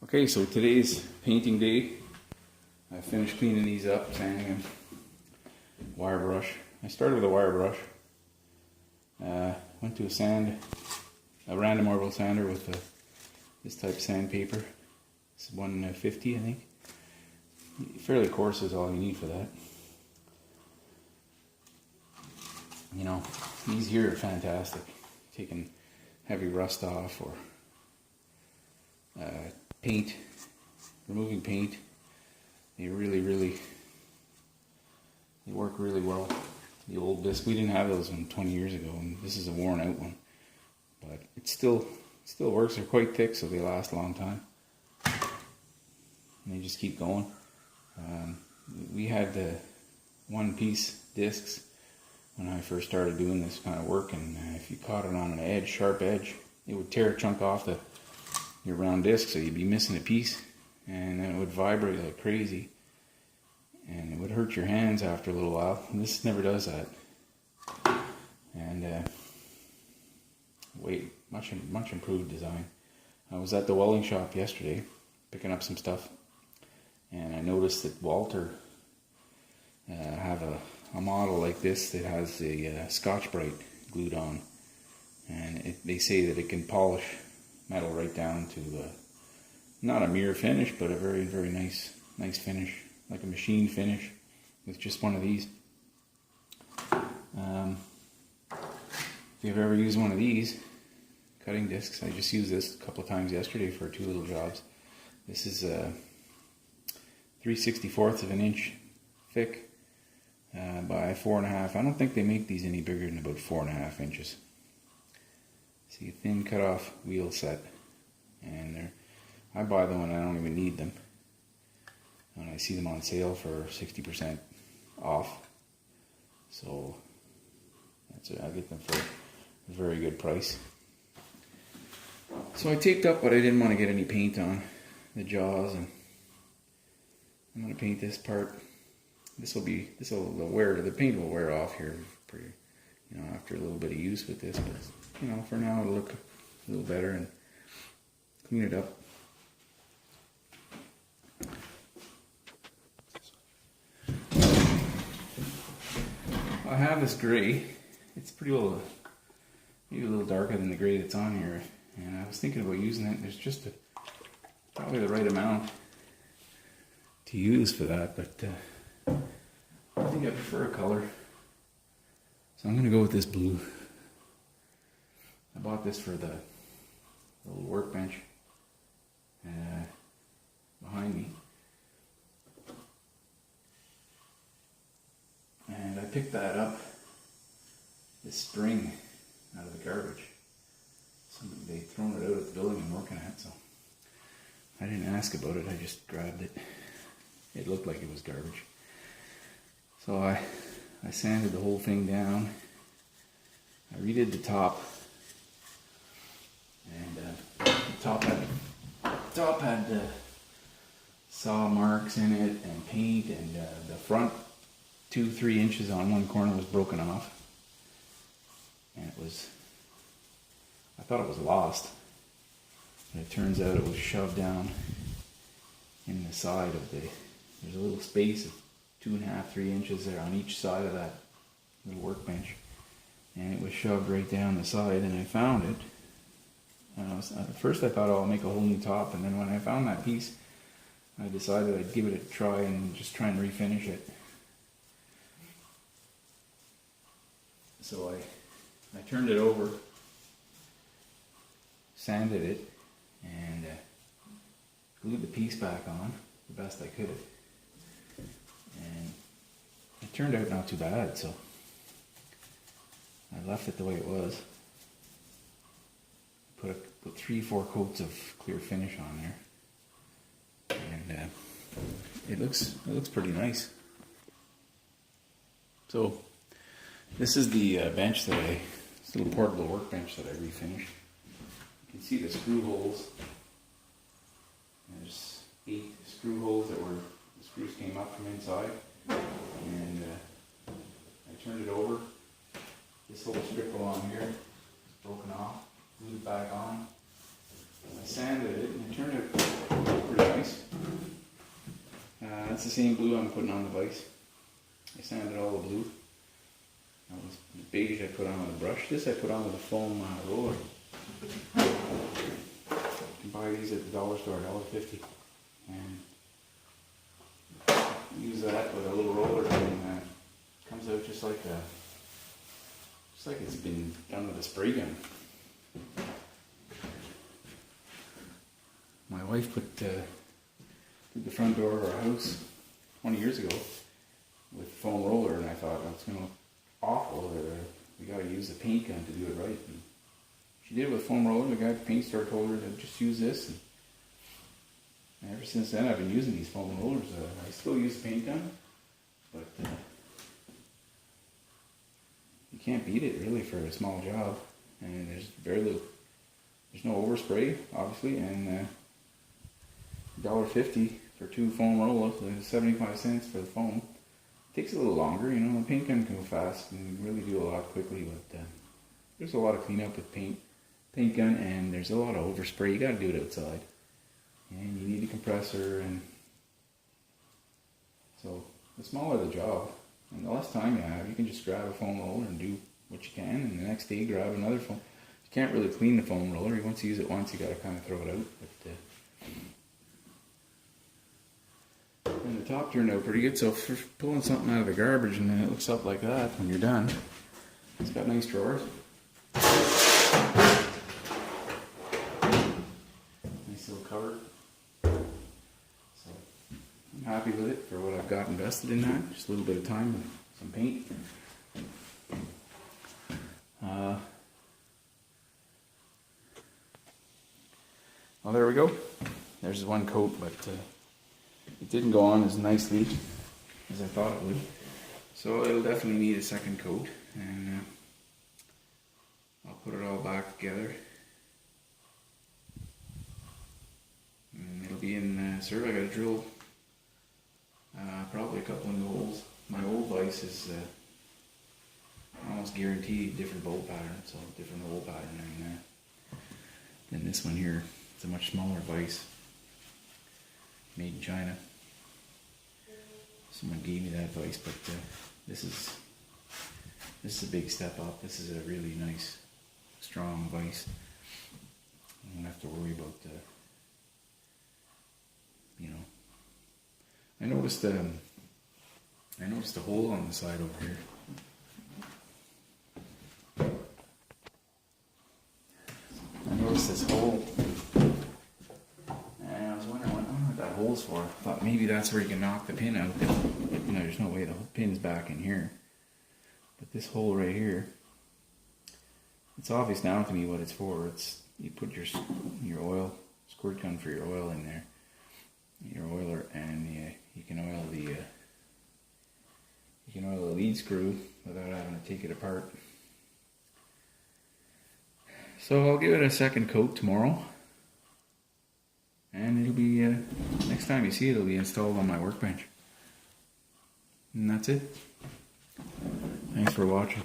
Okay, so today's painting day. I finished cleaning these up, sanding them. Wire brush. I started with a wire brush. Went to a random orbital sander with this type of sandpaper. It's 150, I think. Fairly coarse is all you need for that. You know, these here are fantastic. Taking heavy rust off or paint, removing paint. They work really well. The old disc, we didn't have those 20 years ago, and this is a worn out one, but it still works. They're quite thick, so they last a long time, and they just keep going. We had the one-piece discs when I first started doing this kind of work, and if you caught it on an edge, sharp edge, it would tear a chunk off your round disc, so you'd be missing a piece, and then it would vibrate like crazy, and it would hurt your hands after a little while. And this never does that. And much improved design. I was at the welding shop yesterday picking up some stuff, and I noticed that Walter have a model like this that has a Scotch-Brite glued on, and they say that it can polish metal right down to not a mirror finish, but a very, very nice finish, like a machine finish with just one of these. If you've ever used one of these cutting discs, I just used this a couple of times yesterday for 2 little jobs. This is 3/64 of an inch thick by 4.5. I don't think they make these any bigger than about 4.5 inches. See, a thin cut-off wheel set, and I buy them when I don't even need them. When I see them on sale for 60% off, so I get them for a very good price. So I taped up, but I didn't want to get any paint on the jaws, and I'm going to paint this part. The paint will wear off here pretty, after a little bit of use with this, but for now it'll look a little better and clean it up. I have this gray. It's pretty well, maybe a little darker than the gray that's on here, and I was thinking about using it. There's just probably the right amount to use for that, but I think I prefer a color, so I'm going to go with this blue. I bought this for the little workbench behind me, and I picked that up this spring out of the garbage. They'd thrown it out at the building I'm working at, so I didn't ask about it, I just grabbed it. It looked like it was garbage. So I sanded the whole thing down. I redid the top, and the top had saw marks in it and paint, and the front 2-3 inches on one corner was broken off, and I thought it was lost, but it turns out it was shoved down in the side of there's a little space of 2.5-3 inches there on each side of that little workbench, and it was shoved right down the side, and I found it. At first I thought, I'll make a whole new top, and then when I found that piece, I decided I'd give it a try and just try and refinish it. So I turned it over, sanded it, and glued the piece back on the best I could. And it turned out not too bad, so I left it the way it was. Put 3-4 coats of clear finish on there, and it looks pretty nice. So this is the bench this little portable workbench that I refinished. You can see the screw holes. There's 8 screw holes the screws came up from inside, and I turned it over. This whole strip along here is broken off, glued it back on. I sanded it, and it turned out That's the same blue I'm putting on the vise. I sanded all the blue. That was the beige I put on with a brush. This I put on with a foam roller. You can buy these at the dollar store, $1.50. And use that with a little roller and it comes out just like it's been done with a spray gun. My wife put the front door of our house 20 years ago with foam roller, and I thought that's going to look awful. We got to use a paint gun to do it right. And she did it with foam roller. The guy at the paint store told her to just use this. And ever since then, I've been using these foam rollers. I still use the paint gun, but you can't beat it really for a small job. And there's no overspray, obviously, and $1.50 for 2 foam rollers, 75 cents for the foam. It takes a little longer, you know. The paint gun can go fast and really do a lot quickly, but there's a lot of cleanup with paint gun, and there's a lot of overspray. You got to do it outside, and you need a compressor, and so the smaller the job and the less time you have, you can just grab a foam roller and do what you can, and the next day grab another foam. You can't really clean the foam roller. Once you use it once, you got to kind of throw it out. And the top turned out pretty good, so for pulling something out of the garbage and then it looks up like that when you're done, it's got nice drawers. Nice little cover. So I'm happy with it for what I've got invested in that. Just a little bit of time and some paint. Well, there we go. There's one coat, but it didn't go on as nicely as I thought it would. So it'll definitely need a second coat, and I'll put it all back together. And it'll be in serve. I gotta drill probably a couple of new holes. My old vise is almost guaranteed different bolt pattern, so different hole pattern than this one here. It's a much smaller vise, made in China. Someone gave me that vise, but this is a big step up. This is a really nice, strong vise. I don't have to worry about I noticed a hole on the side over here. I noticed this hole. And I was wondering what that hole's for. I thought maybe that's where you can knock the pin out. There's no way the pin's back in here. But this hole right here, it's obvious now to me what it's for. It's you put your oil, squirt gun for your oil in there, your oiler, and you can oil the lead screw without having to take it apart. So I'll give it a second coat tomorrow, and it'll be next time you see it, it'll be installed on my workbench. And that's it. Thanks for watching.